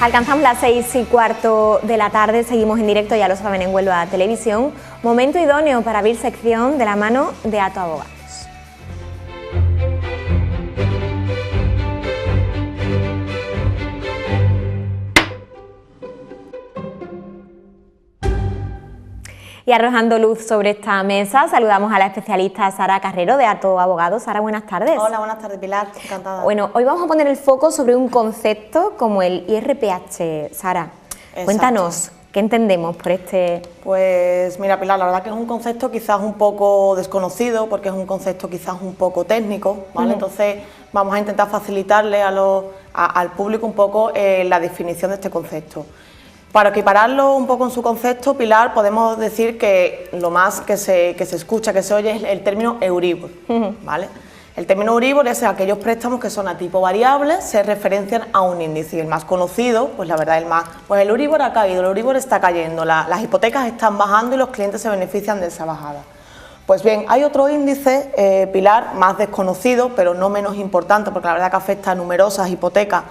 Alcanzamos las 6:15 de la tarde, seguimos en directo, ya lo saben, en Huelva Televisión. Momento idóneo para abrir sección de la mano de Ato Abogados. Y arrojando luz sobre esta mesa, saludamos a la especialista Sara Carrero de Ato Abogados. Sara, buenas tardes. Hola, buenas tardes, Pilar, encantada. Bueno, hoy vamos a poner el foco sobre un concepto como el IRPH. Sara, Exacto. Cuéntanos, ¿qué entendemos por este...? Pues mira, Pilar, la verdad que es un concepto quizás un poco desconocido, porque es un concepto quizás un poco técnico, ¿vale? Entonces vamos a intentar facilitarle al público un poco la definición de este concepto. Para equipararlo un poco en su concepto, Pilar, podemos decir que lo más que se escucha, que se oye, es el término Euribor, ¿vale? El término Euribor es aquellos préstamos que son a tipo variable, se referencian a un índice, y el más conocido, pues la verdad, pues el Euribor ha caído, el Euribor está cayendo, las hipotecas están bajando y los clientes se benefician de esa bajada. Pues bien, hay otro índice, Pilar, más desconocido, pero no menos importante, porque la verdad que afecta a numerosas hipotecas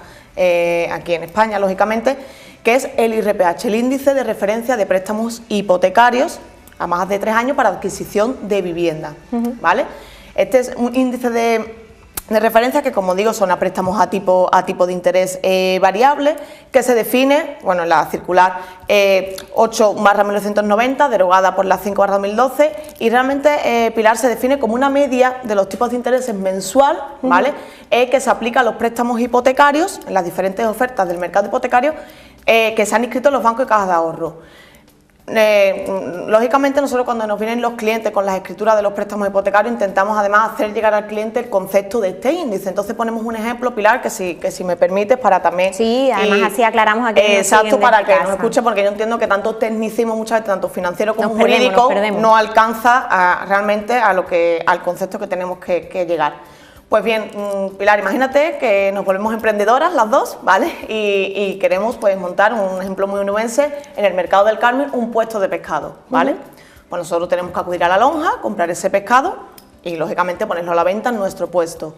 aquí en España, lógicamente, que es el IRPH, el índice de referencia de préstamos hipotecarios a más de 3 años para adquisición de vivienda, ¿vale? Este es un índice de referencia que, como digo, son a préstamos a tipo de interés variable, que se define, bueno, en la circular 8/1990, derogada por la 5/2012, y realmente, Pilar, se define como una media de los tipos de intereses mensual, ¿vale? Que se aplica a los préstamos hipotecarios en las diferentes ofertas del mercado hipotecario que se han inscrito en los bancos y cajas de ahorro. Lógicamente, nosotros cuando nos vienen los clientes con las escrituras de los préstamos hipotecarios intentamos además hacer llegar al cliente el concepto de este índice. Entonces ponemos un ejemplo, Pilar, que si me permites, para también... Sí, además así aclaramos aquí. Exacto, para que nos escuche, porque yo entiendo que tanto tecnicismo muchas veces, tanto financiero como jurídico, no alcanza realmente al concepto que tenemos que llegar. Pues bien, Pilar, imagínate que nos volvemos emprendedoras las dos, ¿vale? Y queremos pues montar, un ejemplo muy onubense, en el mercado del Carmen, un puesto de pescado, ¿vale? Pues nosotros tenemos que acudir a la lonja, comprar ese pescado y lógicamente ponerlo a la venta en nuestro puesto.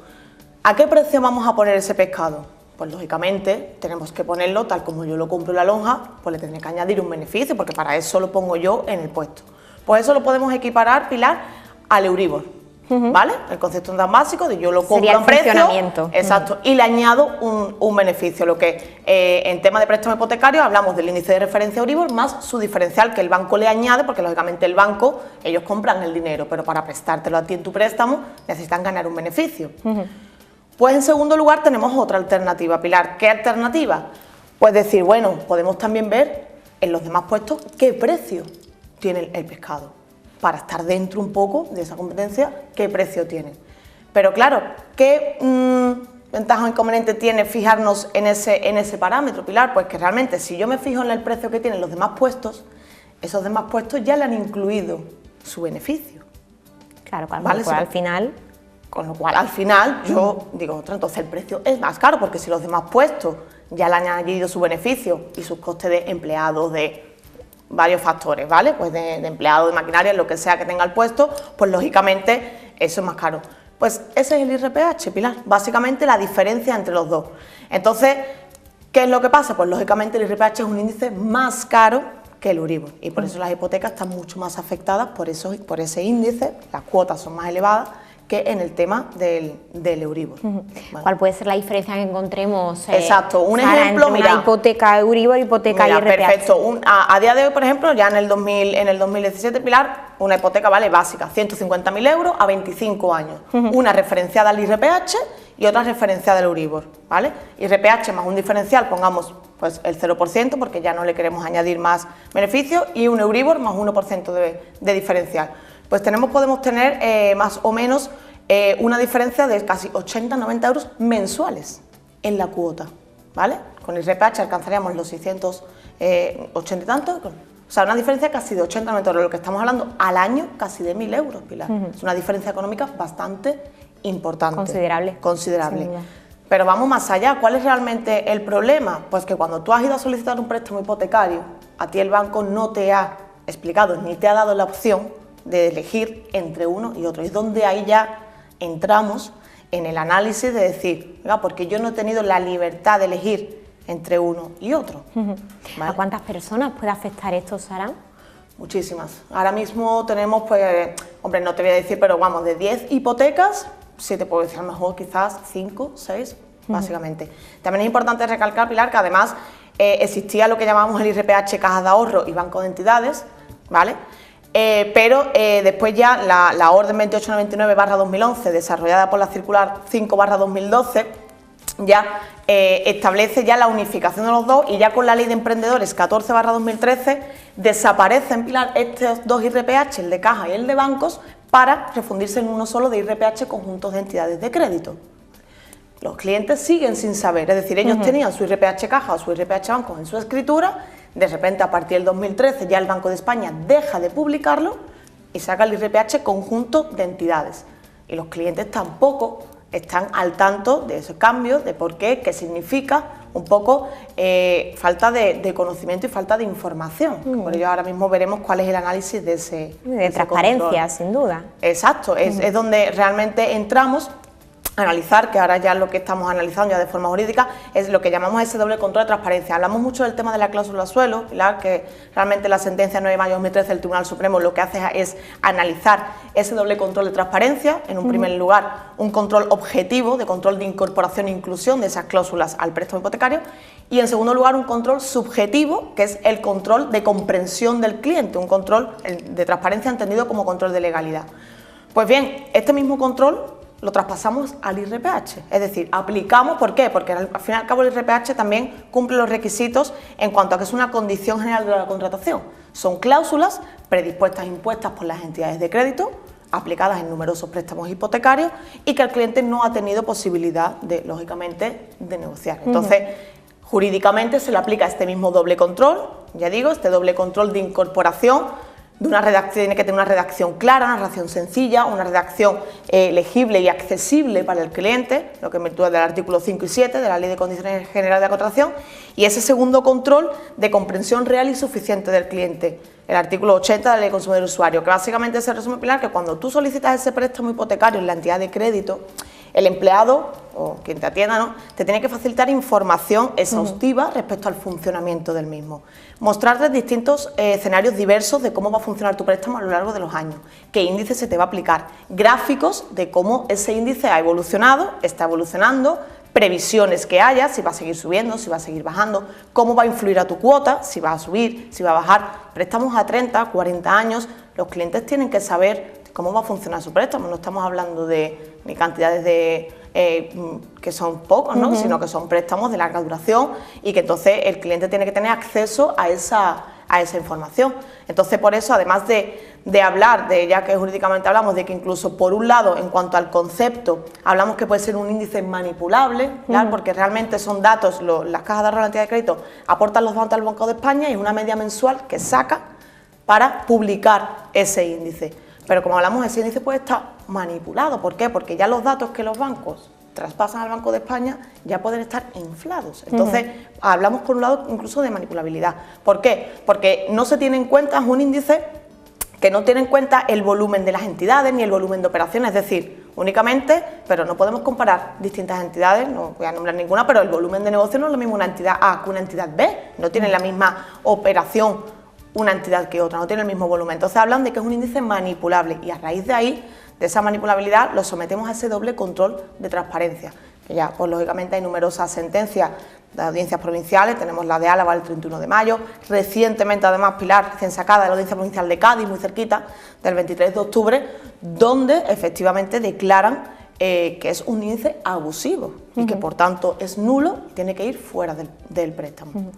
¿A qué precio vamos a poner ese pescado? Pues lógicamente tenemos que ponerlo tal como yo lo compro en la lonja, pues le tendré que añadir un beneficio, porque para eso lo pongo yo en el puesto. Pues eso lo podemos equiparar, Pilar, al Euribor. ¿Vale? El concepto tan básico de yo lo compro a un precio, exacto, y le añado un beneficio, lo que en tema de préstamo hipotecario hablamos del índice de referencia Euribor más su diferencial que el banco le añade, porque lógicamente el banco, ellos compran el dinero, pero para prestártelo a ti en tu préstamo necesitan ganar un beneficio. Pues en segundo lugar tenemos otra alternativa, Pilar. ¿Qué alternativa? Pues decir, bueno, podemos también ver en los demás puestos qué precio tiene el pescado, para estar dentro un poco de esa competencia, qué precio tienen. Pero claro, ¿qué ventaja o inconveniente tiene fijarnos en ese parámetro, Pilar? Pues que realmente si yo me fijo en el precio que tienen los demás puestos, esos demás puestos ya le han incluido su beneficio. Claro, ¿vale? Al final... Con lo cual, al final, yo digo, ostras, entonces el precio es más caro, porque si los demás puestos ya le han añadido su beneficio y sus costes de empleados, de varios factores, ¿vale? Pues de empleado, de maquinaria, lo que sea que tenga el puesto, pues lógicamente eso es más caro. Pues ese es el IRPH, Pilar, básicamente la diferencia entre los dos. Entonces, ¿qué es lo que pasa? Pues lógicamente el IRPH es un índice más caro que el Euribor, y por eso las hipotecas están mucho más afectadas por ese índice, las cuotas son más elevadas que en el tema del Euribor. Bueno. ¿Cuál puede ser la diferencia que encontremos? Exacto, un Sara, ejemplo, entre mira, una hipoteca Euribor, hipoteca IRPH. Perfecto. A día de hoy, por ejemplo, ya en el 2017, Pilar, una hipoteca vale básica, 150.000 euros a 25 años. Una referenciada al IRPH y otra referenciada al Euribor, ¿vale? IRPH más un diferencial, pongamos pues el 0%, porque ya no le queremos añadir más beneficios, y un Euribor más 1% de diferencial. Pues podemos tener más o menos una diferencia de casi 80-90 euros mensuales en la cuota, ¿vale? Con el IRPH alcanzaríamos los 680 y tantos, o sea, una diferencia casi de 80-90 euros, lo que estamos hablando al año casi de 1.000 euros, Pilar. Es una diferencia económica bastante importante. Considerable. Pero vamos más allá, ¿cuál es realmente el problema? Pues que cuando tú has ido a solicitar un préstamo hipotecario, a ti el banco no te ha explicado ni te ha dado la opción de elegir entre uno y otro. Es donde ahí ya entramos en el análisis de decir, porque yo no he tenido la libertad de elegir entre uno y otro. ¿A cuántas personas puede afectar esto, Sara? Muchísimas. Ahora mismo tenemos, pues, hombre, no te voy a decir, pero vamos, de 10 hipotecas, sí te puedo decir a lo mejor quizás 5, 6, básicamente. También es importante recalcar, Pilar, que además existía lo que llamamos el IRPH, cajas de ahorro y banco de entidades, ¿vale? Pero después ya la orden 2899/2011, desarrollada por la circular 5/2012, ya establece ya la unificación de los dos, y ya con la ley de emprendedores 14/2013 desaparecen, Pilar, estos dos IRPH, el de caja y el de bancos, para refundirse en uno solo de IRPH conjuntos de entidades de crédito. Los clientes siguen sin saber, es decir, ellos tenían su IRPH caja o su IRPH bancos en su escritura, de repente a partir del 2013 ya el Banco de España deja de publicarlo y saca el IRPH conjunto de entidades, y los clientes tampoco están al tanto de esos cambios, de por qué significa, un poco falta de conocimiento y falta de información. Por ello ahora mismo veremos cuál es el análisis de ese transparencia, control. Sin duda. Exacto, es donde realmente entramos a analizar, que ahora ya lo que estamos analizando ya de forma jurídica es lo que llamamos ese doble control de transparencia. Hablamos mucho del tema de la cláusula suelo, Pilar, que realmente la sentencia 9 de mayo de 2013 del Tribunal Supremo lo que hace es analizar ese doble control de transparencia. En un primer lugar, un control objetivo, de control de incorporación e inclusión de esas cláusulas al préstamo hipotecario, y en segundo lugar un control subjetivo, que es el control de comprensión del cliente, un control de transparencia entendido como control de legalidad. Pues bien, este mismo control lo traspasamos al IRPH, es decir, aplicamos, ¿por qué? Porque al fin y al cabo el IRPH también cumple los requisitos en cuanto a que es una condición general de la contratación. Son cláusulas predispuestas e impuestas por las entidades de crédito, aplicadas en numerosos préstamos hipotecarios, y que el cliente no ha tenido posibilidad de, lógicamente, de negociar. Entonces, jurídicamente se le aplica este mismo doble control, ya digo, este doble control de incorporación, de una redacción, tiene que tener una redacción clara, una redacción sencilla, una redacción legible y accesible para el cliente, lo que en virtud del artículo 5 y 7 de la Ley de Condiciones Generales de la Contratación, y ese segundo control de comprensión real y suficiente del cliente, el artículo 80 de la Ley de Consumidor y Usuario, que básicamente se resume, Pilar, que cuando tú solicitas ese préstamo hipotecario en la entidad de crédito, el empleado o quien te atienda, ¿no?, te tiene que facilitar información exhaustiva respecto al funcionamiento del mismo, mostrarte distintos escenarios diversos de cómo va a funcionar tu préstamo a lo largo de los años, qué índice se te va a aplicar, gráficos de cómo ese índice ha evolucionado, está evolucionando, previsiones que haya, si va a seguir subiendo, si va a seguir bajando, cómo va a influir a tu cuota, si va a subir, si va a bajar. Préstamos a 30, 40 años, los clientes tienen que saber cómo va a funcionar su préstamo. No estamos hablando de ni cantidades de que son pocos, ¿no?, sino que son préstamos de larga duración, y que entonces el cliente tiene que tener acceso a esa información. Entonces, por eso, además de hablar de, ya que jurídicamente hablamos de que incluso por un lado, en cuanto al concepto, hablamos que puede ser un índice manipulable, ¿claro?, porque realmente son datos, las cajas de ahorro de la entidad de crédito aportan los datos al Banco de España y es una media mensual que saca para publicar ese índice. Pero como hablamos, ese índice puede estar manipulado. ¿Por qué? Porque ya los datos que los bancos traspasan al Banco de España ya pueden estar inflados. Entonces, hablamos por un lado incluso de manipulabilidad. ¿Por qué? Porque no se tiene en cuenta, es un índice que no tiene en cuenta el volumen de las entidades ni el volumen de operaciones, es decir, únicamente, pero no podemos comparar distintas entidades, no voy a nombrar ninguna, pero el volumen de negocio no es lo mismo una entidad A que una entidad B, no tienen la misma operación una entidad que otra, no tiene el mismo volumen. Entonces hablan de que es un índice manipulable, y a raíz de ahí, de esa manipulabilidad, lo sometemos a ese doble control de transparencia, que ya, pues lógicamente hay numerosas sentencias de audiencias provinciales, tenemos la de Álava el 31 de mayo, recientemente además, Pilar, recién sacada de la Audiencia Provincial de Cádiz, muy cerquita, del 23 de octubre, donde efectivamente declaran que es un índice abusivo y que por tanto es nulo y tiene que ir fuera del préstamo.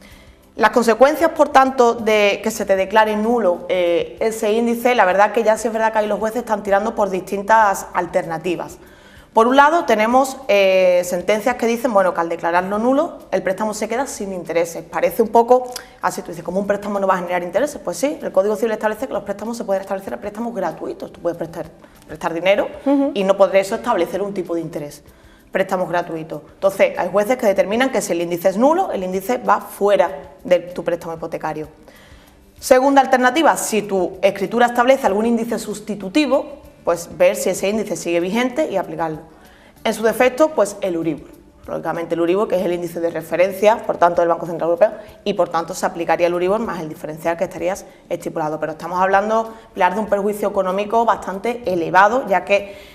Las consecuencias, por tanto, de que se te declare nulo ese índice, la verdad que ya sí es verdad que ahí los jueces están tirando por distintas alternativas. Por un lado tenemos sentencias que dicen, bueno, que al declararlo nulo el préstamo se queda sin intereses. Parece un poco, así tú dices, ¿cómo un préstamo no va a generar intereses? Pues sí, el Código Civil establece que los préstamos se pueden establecer a préstamos gratuitos. Tú puedes prestar dinero y no podrá eso establecer un tipo de interés. Préstamos gratuitos. Entonces, hay jueces que determinan que si el índice es nulo, el índice va fuera de tu préstamo hipotecario. Segunda alternativa, si tu escritura establece algún índice sustitutivo, pues ver si ese índice sigue vigente y aplicarlo. En su defecto, pues el Euribor. lógicamente el Euribor, que es el índice de referencia, por tanto, del Banco Central Europeo, y por tanto se aplicaría el Euribor más el diferencial que estarías estipulado. Pero estamos hablando, Pilar, de un perjuicio económico bastante elevado, ya que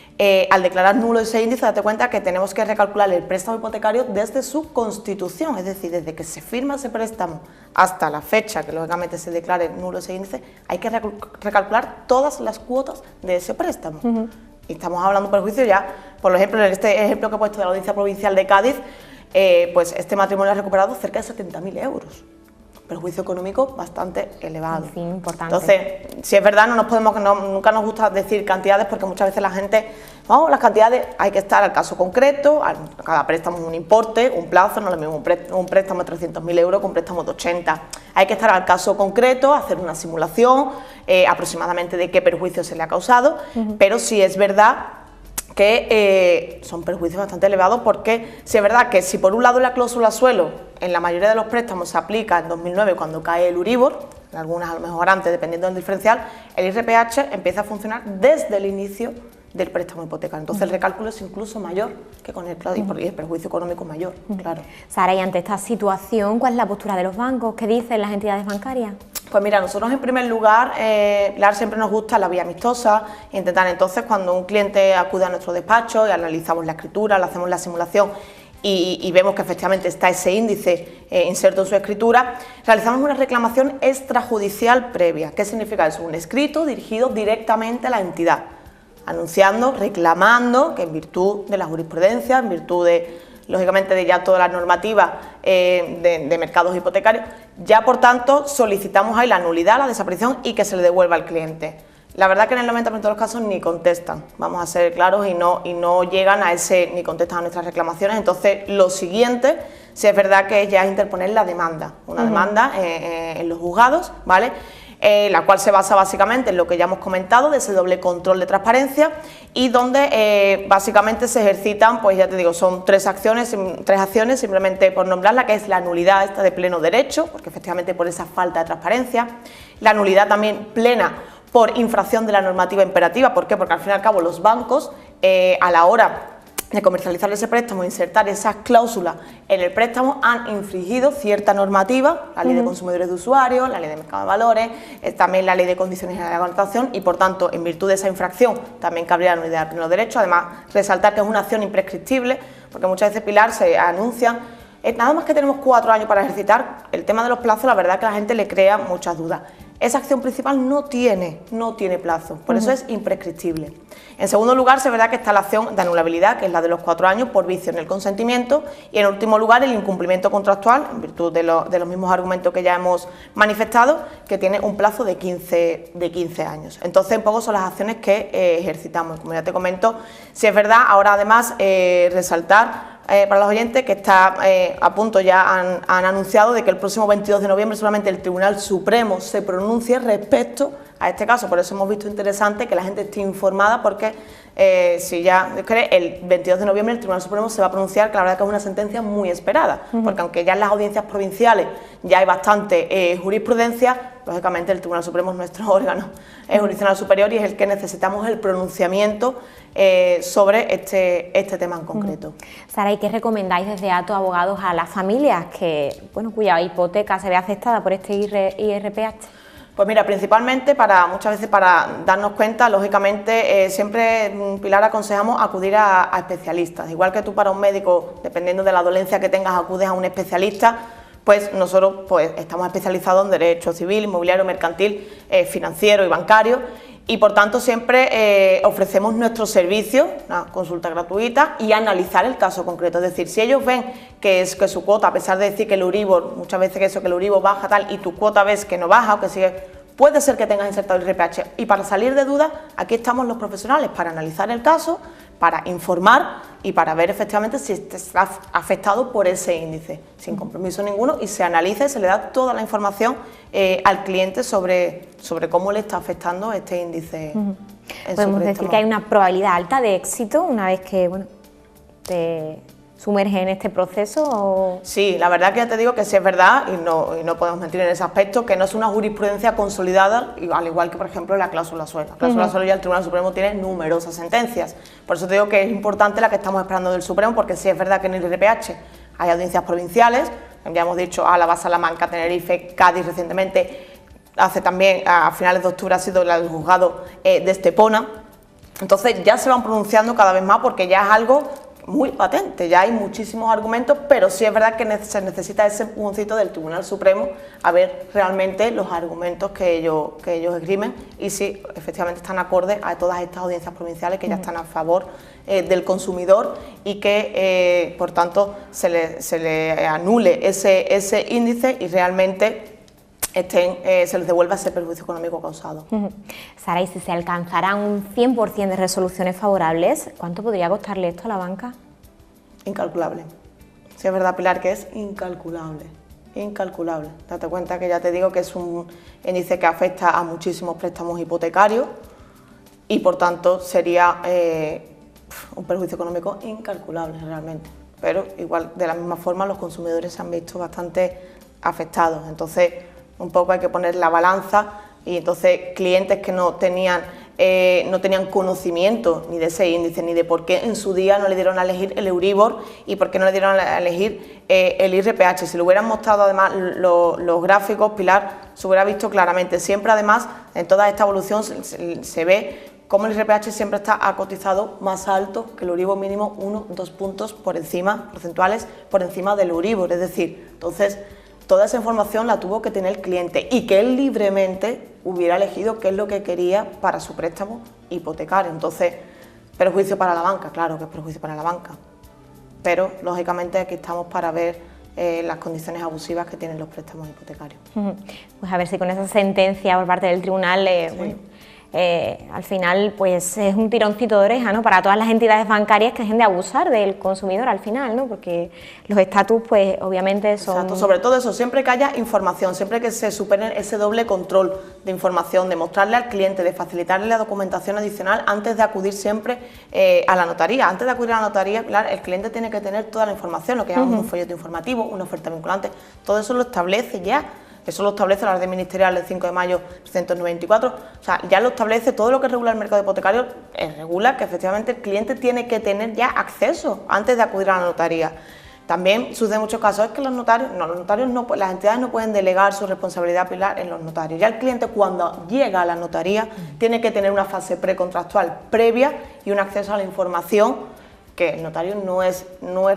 al declarar nulo ese índice, date cuenta que tenemos que recalcular el préstamo hipotecario desde su constitución, es decir, desde que se firma ese préstamo hasta la fecha que lógicamente se declare nulo ese índice, hay que recalcular todas las cuotas de ese préstamo. Y estamos hablando de perjuicio ya, por ejemplo, en este ejemplo que he puesto de la Audiencia Provincial de Cádiz, pues este matrimonio ha recuperado cerca de 70.000 euros. Perjuicio económico bastante elevado. En fin, importante. Entonces, si es verdad, nunca nos gusta decir cantidades, porque muchas veces la gente, vamos, las cantidades hay que estar al caso concreto, cada préstamo es un importe, un plazo, no es lo mismo un préstamo de 300.000 euros con un préstamo de 80. Hay que estar al caso concreto, hacer una simulación aproximadamente de qué perjuicio se le ha causado, pero sí es verdad que son perjuicios bastante elevados, porque si es verdad que si por un lado la cláusula suelo en la mayoría de los préstamos se aplica en 2009 cuando cae el Euribor, en algunas a lo mejor antes dependiendo del diferencial, el IRPH empieza a funcionar desde el inicio del préstamo hipotecario. Entonces el recálculo es incluso mayor que con el y el perjuicio económico mayor, claro. Sara, y ante esta situación, ¿cuál es la postura de los bancos? ¿Qué dicen las entidades bancarias? Pues mira, nosotros en primer lugar, siempre nos gusta la vía amistosa, intentar entonces cuando un cliente acude a nuestro despacho y analizamos la escritura, le hacemos la simulación y vemos que efectivamente está ese índice inserto en su escritura, realizamos una reclamación extrajudicial previa. ¿Qué significa eso? Un escrito dirigido directamente a la entidad, anunciando, reclamando que en virtud de la jurisprudencia, en virtud de, lógicamente, de ya toda la normativa de mercados hipotecarios, ya por tanto solicitamos ahí la nulidad, la desaparición y que se le devuelva al cliente. La verdad que en el 90% de los casos ni contestan, vamos a ser claros, y no llegan a ni contestan a nuestras reclamaciones. Entonces, lo siguiente, si es verdad que ya es interponer la demanda, una demanda en los juzgados, ¿vale? La cual se basa básicamente en lo que ya hemos comentado, de ese doble control de transparencia, y donde básicamente se ejercitan, pues ya te digo, son tres acciones, simplemente por nombrarla, que es la nulidad esta de pleno derecho, porque efectivamente por esa falta de transparencia, la nulidad también plena por infracción de la normativa imperativa. ¿Por qué? Porque al fin y al cabo los bancos, a la hora de comercializar ese préstamo, insertar esas cláusulas en el préstamo, han infringido cierta normativa, la ley de consumidores de usuarios, la ley de mercado de valores, también la ley de condiciones de la contratación, y por tanto, en virtud de esa infracción, también cabría la nulidad de pleno derecho. Además, resaltar que es una acción imprescriptible, porque muchas veces, Pilar, se anuncian, nada más que tenemos 4 años para ejercitar. El tema de los plazos, la verdad que a la gente le crea muchas dudas. Esa acción principal no tiene plazo, por eso es imprescriptible. En segundo lugar, es verdad que está la acción de anulabilidad, que es la de los 4 años por vicio en el consentimiento, y en último lugar el incumplimiento contractual, en virtud de los mismos argumentos que ya hemos manifestado, que tiene un plazo de 15 años. Entonces, un poco son las acciones que ejercitamos. Como ya te comento, si es verdad, ahora además resaltar para los oyentes que está a punto, ya han anunciado de que el próximo 22 de noviembre solamente el Tribunal Supremo se pronuncie respecto a este caso. Por eso hemos visto interesante que la gente esté informada, porque si ya cree, el 22 de noviembre el Tribunal Supremo se va a pronunciar, que la verdad que es una sentencia muy esperada, porque aunque ya en las audiencias provinciales ya hay bastante jurisprudencia, lógicamente el Tribunal Supremo es nuestro órgano jurisdiccional superior y es el que necesitamos el pronunciamiento sobre este tema en concreto. Sara, ¿y qué recomendáis desde ATO Abogados a las familias cuya hipoteca se ve afectada por este IRPH? Pues mira, principalmente muchas veces para darnos cuenta, lógicamente, siempre, Pilar, aconsejamos acudir a especialistas. Igual que tú para un médico, dependiendo de la dolencia que tengas, acudes a un especialista, pues nosotros estamos especializados en derecho civil, inmobiliario, mercantil, financiero y bancario, y por tanto siempre ofrecemos nuestros servicios, una consulta gratuita y analizar el caso concreto. Es decir, si ellos ven que su cuota, a pesar de decir que el Euribor, muchas veces que el Euribor baja tal, y tu cuota ves que no baja o que sigue, puede ser que tengas insertado el IRPH. Y para salir de dudas, aquí estamos los profesionales para analizar el caso, para informar y para ver efectivamente si está afectado por ese índice, sin compromiso ninguno, y se analiza y se le da toda la información al cliente sobre cómo le está afectando este índice. Podemos decir que hay una probabilidad alta de éxito una vez que sumerge en este proceso? ¿O? Sí, la verdad que ya te digo que sí es verdad, y no podemos mentir en ese aspecto, que no es una jurisprudencia consolidada, al igual que, por ejemplo, la cláusula suelo. La cláusula suelo ya el Tribunal Supremo tiene numerosas sentencias. Por eso te digo que es importante la que estamos esperando del Supremo, porque sí es verdad que en el IRPH hay audiencias provinciales, ya hemos dicho Álava, Salamanca, Tenerife, Cádiz recientemente, hace también, a finales de octubre ha sido el juzgado de Estepona. Entonces ya se van pronunciando cada vez más porque ya es algo muy patente, ya hay muchísimos argumentos, pero sí es verdad que se necesita ese empujoncito del Tribunal Supremo a ver realmente los argumentos que ellos esgrimen y si efectivamente están acordes a todas estas audiencias provinciales que ya están a favor del consumidor y que por tanto se le anule ese índice y realmente se les devuelva ese perjuicio económico causado. Sara, y si se alcanzarán un 100% de resoluciones favorables, ¿cuánto podría costarle esto a la banca? Incalculable. Sí, es verdad, Pilar, que es incalculable. Incalculable. Date cuenta que ya te digo que es un índice que afecta a muchísimos préstamos hipotecarios y por tanto sería un perjuicio económico incalculable realmente. Pero igual, de la misma forma, los consumidores se han visto bastante afectados. Entonces, un poco hay que poner la balanza y entonces clientes que no tenían conocimiento ni de ese índice ni de por qué en su día no le dieron a elegir el Euribor y por qué no le dieron a elegir el IRPH. Si le hubieran mostrado además los gráficos, Pilar, se hubiera visto claramente. Siempre además en toda esta evolución se ve cómo el IRPH siempre está cotizado más alto que el Euribor mínimo 1-2 puntos porcentuales por encima del Euribor. Es decir, entonces toda esa información la tuvo que tener el cliente y que él libremente hubiera elegido qué es lo que quería para su préstamo hipotecario. Entonces, perjuicio para la banca, claro que es perjuicio para la banca, pero lógicamente aquí estamos para ver las condiciones abusivas que tienen los préstamos hipotecarios. Pues a ver si con esa sentencia por parte del tribunal, bueno, al final pues es un tironcito de oreja, ¿no?, para todas las entidades bancarias que dejen de abusar del consumidor al final, ¿no?, porque los estatus pues obviamente son... Exacto, sobre todo eso, siempre que haya información, siempre que se supere ese doble control de información, de mostrarle al cliente, de facilitarle la documentación adicional antes de acudir siempre a la notaría. Antes de acudir a la notaría, claro, el cliente tiene que tener toda la información, lo que llamamos un folleto informativo, una oferta vinculante, todo eso lo establece ya. Eso lo establece la orden ministerial del 5 de mayo 394, o sea, ya lo establece todo lo que regula el mercado hipotecario, regula que efectivamente el cliente tiene que tener ya acceso antes de acudir a la notaría. También sucede en muchos casos es que las entidades no pueden delegar su responsabilidad, Pilar, en los notarios. Ya el cliente cuando llega a la notaría tiene que tener una fase precontractual previa y un acceso a la información que el notario no es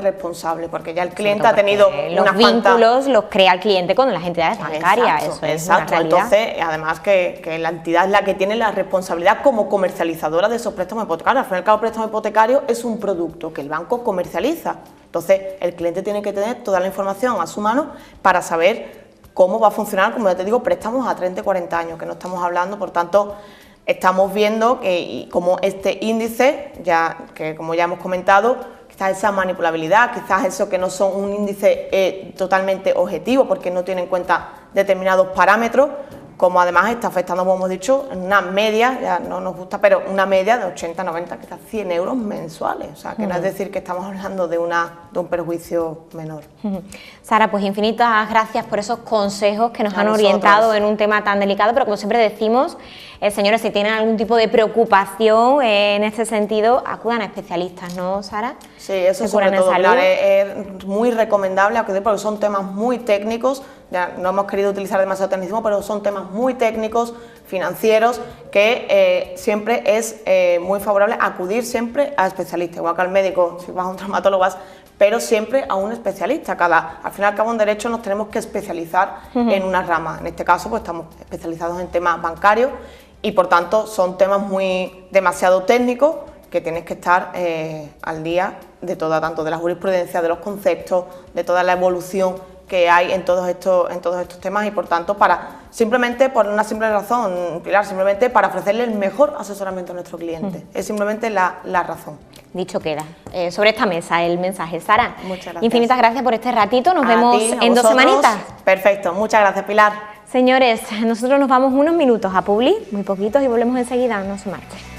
responsable, porque ya el cliente ha tenido los vínculos los crea el cliente con las entidades bancarias. Exacto, eso es una realidad. Entonces, además que la entidad es la que tiene la responsabilidad como comercializadora de esos préstamos hipotecarios. Al fin y al cabo, el préstamo hipotecario es un producto que el banco comercializa. Entonces, el cliente tiene que tener toda la información a su mano para saber cómo va a funcionar, como ya te digo, préstamos a 30 y 40 años, que no estamos hablando, por tanto, estamos viendo que como este índice, que como ya hemos comentado, quizás esa manipulabilidad, quizás eso que no son un índice totalmente objetivo porque no tiene en cuenta determinados parámetros, como además está afectando, como hemos dicho, en una media, ya no nos gusta, pero una media de 80, 90, quizás 100 euros mensuales. O sea, que no es decir que estamos hablando de un perjuicio menor. Sara, pues infinitas gracias por esos consejos que nos han orientado en un tema tan delicado, pero como siempre decimos, señores, si tienen algún tipo de preocupación en este sentido, acudan a especialistas, ¿no, Sara? Sí, eso sobre todo, Pilar, es muy recomendable acudir porque son temas muy técnicos. Ya no hemos querido utilizar demasiado tecnicismo, pero son temas muy técnicos, financieros, que siempre es muy favorable acudir siempre a especialistas, igual que al médico, si vas a un traumatólogo, pero siempre a un especialista. Al fin y al cabo en derecho nos tenemos que especializar en una rama. En este caso pues estamos especializados en temas bancarios y por tanto son temas demasiado técnicos que tienes que estar al día de tanto de la jurisprudencia, de los conceptos, de toda la evolución que hay en todos estos temas y por tanto simplemente por una simple razón, Pilar, simplemente para ofrecerle el mejor asesoramiento a nuestro cliente. Es simplemente la razón. Dicho queda. Sobre esta mesa el mensaje. Sara, muchas gracias. Infinitas gracias por este ratito, nos vemos en 2 semanitas. Perfecto, muchas gracias, Pilar. Señores, nosotros nos vamos unos minutos a Publi, muy poquitos, y volvemos enseguida, no se marchen.